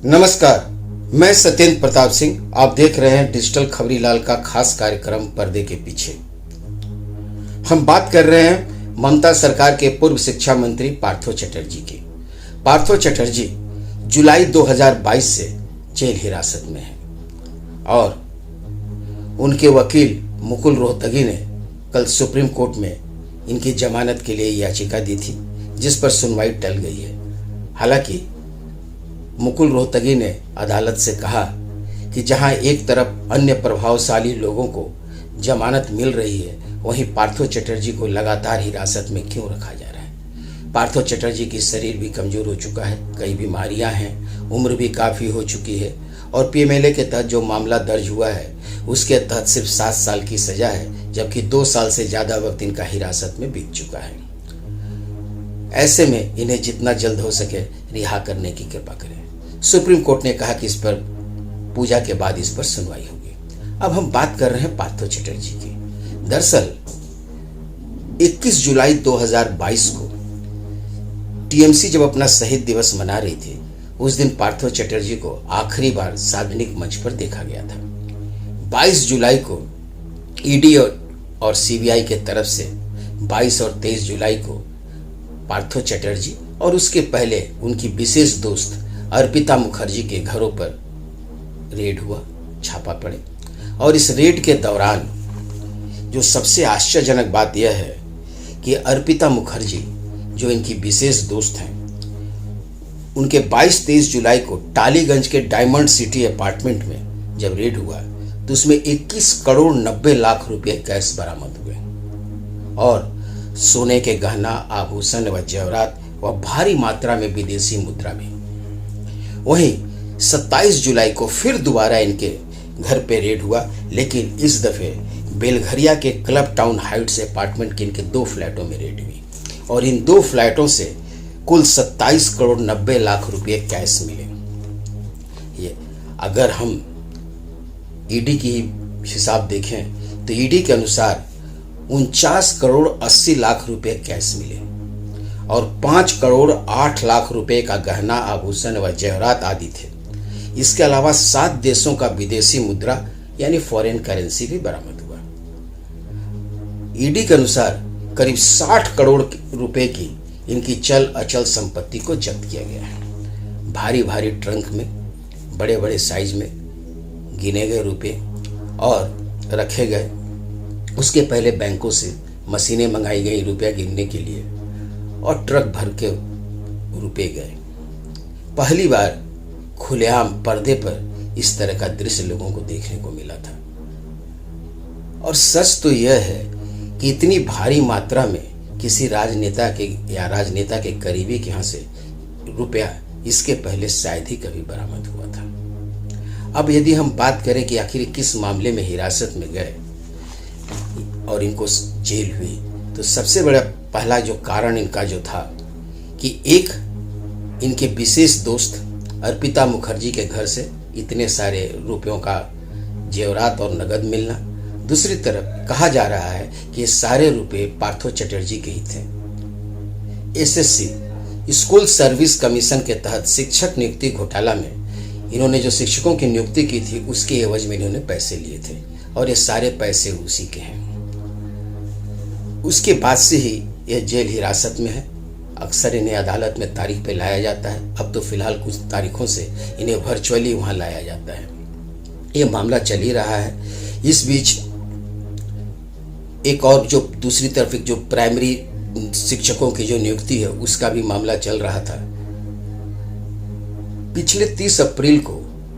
नमस्कार। मैं सत्येंद्र प्रताप सिंह। आप देख रहे हैं डिजिटल खबरीलाल का खास कार्यक्रम पर्दे के पीछे। हम बात कर रहे हैं ममता सरकार के पूर्व शिक्षा मंत्री पार्थो चटर्जी की। पार्थो चटर्जी जुलाई 2022 से जेल हिरासत में हैं और उनके वकील मुकुल रोहतगी ने कल सुप्रीम कोर्ट में इनकी जमानत के लिए याचिका दी थी, जिस पर सुनवाई टल गई है। हालांकि मुकुल रोहतगी ने अदालत से कहा कि जहां एक तरफ अन्य प्रभावशाली लोगों को जमानत मिल रही है, वहीं पार्थो चटर्जी को लगातार हिरासत में क्यों रखा जा रहा है। पार्थो चटर्जी की शरीर भी कमजोर हो चुका है, कई बीमारियां हैं, उम्र भी काफ़ी हो चुकी है और पीएमएलए के तहत जो मामला दर्ज हुआ है उसके तहत सिर्फ 7 साल की सजा है, जबकि 2 साल से ज़्यादा वक्त इनका हिरासत में बीत चुका है। ऐसे में इन्हें जितना जल्द हो सके रिहा करने की कृपा करें। सुप्रीम कोर्ट ने कहा कि इस पर पूजा के बाद इस पर सुनवाई होगी। अब हम बात कर रहे हैं पार्थो चटर्जी की। दरअसल 21 जुलाई 2022 को टीएमसी जब अपना शहीद दिवस मना रही थी, उस दिन पार्थो चटर्जी को आखिरी बार सार्वजनिक मंच पर देखा गया था। 22 जुलाई को ईडी और सीबीआई के तरफ से 22 और 23 जुलाई को पार्थो चटर्जी और उसके पहले उनकी विशेष दोस्त अर्पिता मुखर्जी के घरों पर रेड हुआ, छापा पड़े। और इस रेड के दौरान जो सबसे आश्चर्यजनक बात यह है कि अर्पिता मुखर्जी जो इनकी विशेष दोस्त हैं, उनके 22-23 जुलाई को टालीगंज के डायमंड सिटी अपार्टमेंट में जब रेड हुआ तो उसमें 21 करोड़ 90 लाख रुपए कैश बरामद हुए और सोने के गहना, आभूषण व जेवरात व भारी मात्रा में विदेशी मुद्रा भी। वहीं 27 जुलाई को फिर दोबारा इनके घर पे रेड हुआ, लेकिन इस दफे बेलघरिया के क्लब टाउन हाइट्स अपार्टमेंट के इनके 2 फ्लैटों में रेड हुई और इन 2 फ्लैटों से कुल 27 करोड़ 90 लाख रुपए कैश मिले। ये अगर हम ईडी की हिसाब देखें तो ईडी के अनुसार 49 करोड़ 80 लाख रुपए कैश मिले और 5 करोड़ 8 लाख रुपए का गहना, आभूषण व जेवरात आदि थे। इसके अलावा 7 देशों का विदेशी मुद्रा यानी फॉरेन करेंसी भी बरामद हुआ। ईडी के अनुसार करीब 60 करोड़ रुपए की इनकी चल अचल संपत्ति को जब्त किया गया है। भारी भारी ट्रंक में बड़े बड़े साइज में गिने गए रुपए और रखे गए। उसके पहले बैंकों से मशीनें मंगाई गई रुपया गिनने के लिए और ट्रक भर के रुपए गए। पहली बार खुलेआम पर्दे पर इस तरह का दृश्य लोगों को देखने को मिला था। और सच तो यह है कि इतनी भारी मात्रा में किसी राजनेता के या राजनेता के करीबी के यहाँ से रुपया इसके पहले शायद ही कभी बरामद हुआ था। अब यदि हम बात करें कि आखिर किस मामले में हिरासत में गए और इनको जेल हुई, तो सबसे बड़ा पहला जो कारण इनका जो था कि एक इनके विशेष दोस्त अर्पिता मुखर्जी के घर से इतने सारे रुपयों का जेवरात और नगद मिलना। दूसरी तरफ कहा जा रहा है कि ये सारे रुपए पार्थो चटर्जी के ही थे। एसएससी स्कूल सर्विस कमीशन के तहत शिक्षक नियुक्ति घोटाला में इन्होंने जो शिक्षकों की नियुक्ति की थी उसके एवज में इन्होंने पैसे लिए थे और ये सारे पैसे उसी के हैं। उसके बाद से ही यह जेल हिरासत में है। अक्सर इन्हें अदालत में तारीख पे लाया जाता है। अब तो फिलहाल कुछ तारीखों से इन्हें वर्चुअली वहां लाया जाता है। यह मामला चल ही रहा है। इस बीच एक और जो दूसरी तरफ एक जो प्राइमरी शिक्षकों की जो नियुक्ति है उसका भी मामला चल रहा था। पिछले 30 अप्रैल को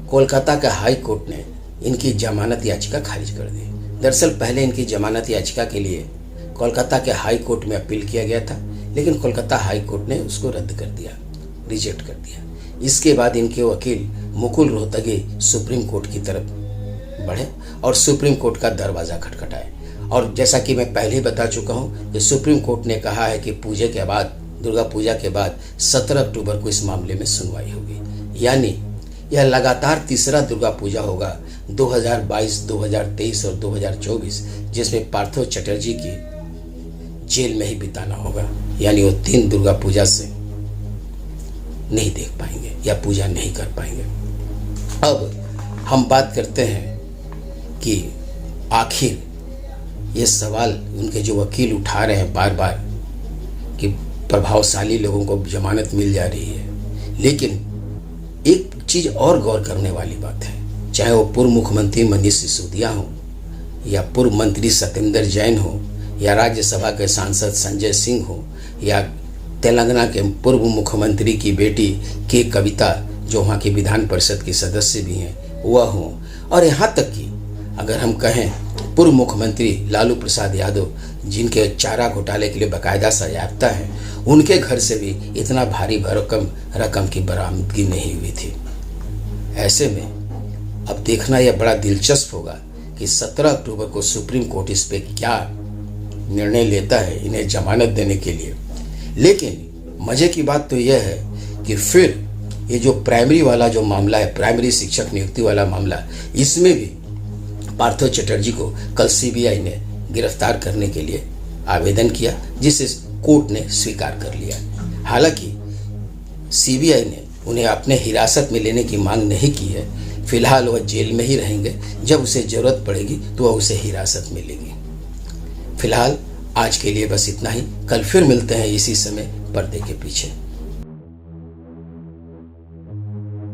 कोलकाता का हाई कोर्ट ने इनकी जमानत याचिका खारिज कर दी। दरअसल पहले इनकी जमानत याचिका के लिए कोलकाता के हाई कोर्ट में अपील किया गया था, लेकिन कोलकाता हाई कोर्ट ने उसको रद्द कर दिया, रिजेक्ट कर दिया। इसके बाद इनके वकील मुकुल रोहतगी सुप्रीम कोर्ट की तरफ बढ़े और सुप्रीम कोर्ट का दरवाज़ा खटखटाए। और जैसा कि मैं पहले ही बता चुका हूँ कि सुप्रीम कोर्ट ने कहा है कि पूजा के बाद, दुर्गा पूजा के बाद 17 अक्टूबर को इस मामले में सुनवाई होगी। यानी यह लगातार तीसरा दुर्गा पूजा होगा 2022, 2023 और 2024, जिसमें पार्थो चटर्जी की जेल में ही बिताना होगा। यानी वो 3 दुर्गा पूजा से नहीं देख पाएंगे या पूजा नहीं कर पाएंगे। अब हम बात करते हैं कि आखिर ये सवाल उनके जो वकील उठा रहे हैं बार बार कि प्रभावशाली लोगों को जमानत मिल जा रही है, लेकिन एक चीज़ और गौर करने वाली बात है, चाहे वो पूर्व मुख्यमंत्री मनीष सिसोदिया हो या पूर्व मंत्री सत्येंद्र जैन हो या राज्यसभा के सांसद संजय सिंह हो या तेलंगाना के पूर्व मुख्यमंत्री की बेटी के कविता जो वहाँ की विधान परिषद की सदस्य भी हैं वह हो, और यहाँ तक कि अगर हम कहें पूर्व मुख्यमंत्री लालू प्रसाद यादव जिनके चारा घोटाले के लिए बाकायदा सजायाफ्ता है, उनके घर से भी इतना भारी भरकम रकम की बरामदगी नहीं हुई थी। ऐसे में अब देखना यह बड़ा दिलचस्प होगा कि 17 अक्टूबर को सुप्रीम कोर्ट इस पे क्या निर्णय लेता है इन्हें जमानत देने के लिए। लेकिन मजे की बात तो यह है कि फिर ये जो प्राइमरी वाला जो मामला है, प्राइमरी शिक्षक नियुक्ति वाला मामला, इसमें भी पार्थो चटर्जी को कल सीबीआई ने गिरफ्तार करने के लिए आवेदन किया, जिसे कोर्ट ने स्वीकार कर लिया। हालांकि सीबीआई ने उन्हें अपने हिरासत में लेने की मांग नहीं की है। फिलहाल वह जेल में ही रहेंगे, जब उसे जरूरत पड़ेगी तो वह उसे हिरासत में लेंगे। फिलहाल आज के लिए बस इतना ही। कल फिर मिलते हैं इसी समय पर्दे के पीछे।